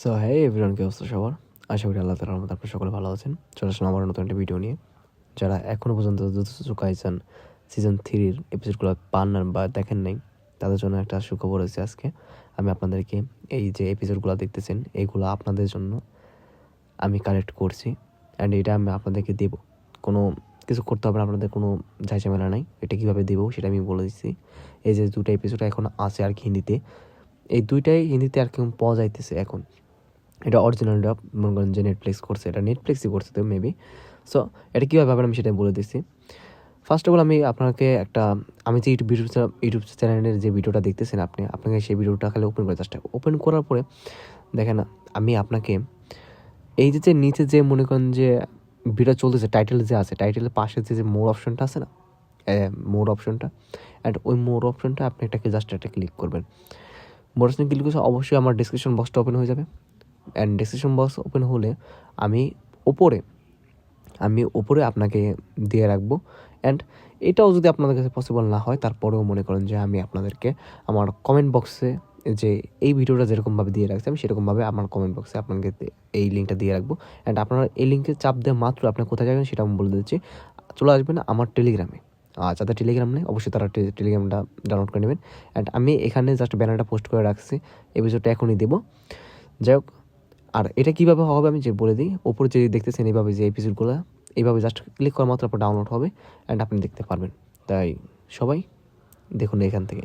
So হ্যাঁ everyone, কি অবস্থা সবার? আশা করি আল্লাহ তাআলার রহমতে আপনারা সকলে ভালো আছেন। চলে আসলাম আবার নতুন একটা ভিডিও নিয়ে। যারা এখনও পর্যন্ত জুজুৎসু কাইসেন সিজন 3-র এপিসোডগুলো পান না বা দেখেন নাই, তাদের জন্য একটা সুখবর হয়েছে আজকে। আমি আপনাদেরকে এই যে এপিসোডগুলো দেখতেছেন, এইগুলো আপনাদের জন্য আমি কালেক্ট করছি অ্যান্ড এটা আমি আপনাদেরকে দেবো। কোনো কিছু করতে হবে না, আপনাদের কোনো ঝামেলা নাই। এটা কীভাবে দেবো সেটা আমি বলে দিচ্ছি। এই যে দুটো এপিসোড এখন আছে আর কি হিন্দিতে, এই দুইটাই হিন্দিতে আর কেমন পাওয়া যাইতেছে এখন। এটা অরিজিনালটা মনে করেন যে নেটফ্লিক্স করছে, এটা নেটফ্লিক্সই করছে তো মেবি। সো এটা কীভাবে পাবেন আমি সেটা বলে দিচ্ছি। ফার্স্ট অফ অল আমি যে ইউটিউব চ্যানেলের যে ভিডিওটা দেখতেছেন আপনাকে সেই ভিডিওটা খালি ওপেন করে চেষ্টা ওপেন করার পরে দেখেন আমি আপনাকে এই যে নিচে যে মনে করেন যে ভিডিও চলতেছে টাইটেল যে আছে, টাইটেলের পাশে যে মোর অপশনটা আছে না, মোর অপশনটা, অ্যান্ড ওই মোর অপশনটা আপনি এটাকে জাস্ট একটা ক্লিক করবেন। মোর অপশন ক্লিক করলে অবশ্যই আমার ডিসক্রিপশন বক্সটা ওপেন হয়ে যাবে। অ্যান্ড ডিসক্রিপশন বক্স ওপেন হলে আমি ওপরে আপনাকে দিয়ে রাখবো। অ্যান্ড এটাও যদি আপনাদের কাছে পসিবল না হয়, তারপরেও মনে করেন যে আমি আপনাদেরকে আমার কমেন্ট বক্সে যে এই ভিডিওটা যেরকমভাবে দিয়ে রাখছি আমি সেরকমভাবে আমার কমেন্ট বক্সে আপনাকে এই লিঙ্কটা দিয়ে রাখবো। অ্যান্ড আপনারা এই লিঙ্কে চাপ দেওয়া মাত্র আপনি কোথায় যাবেন সেটা আমি বলে দিচ্ছি। চলে আসবেন আমার টেলিগ্রামে। যাদের টেলিগ্রাম নেই অবশ্যই তারা টেলিগ্রামটা ডাউনলোড করে নেবেন। অ্যান্ড আমি এখানে জাস্ট ব্যানারটা পোস্ট করে রাখছি, এপিসোডটা এখনই দেবো। যাই হোক, আর এটা কীভাবে হবে আমি যে বলে দিই। ওপরে যে দেখতেছেন এইভাবে যে এপিসোডগুলো, এইভাবে জাস্ট ক্লিক করা মাত্র আপনার ডাউনলোড হবে অ্যান্ড আপনি দেখতে পারবেন। তাই সবাই দেখুন এখান থেকে।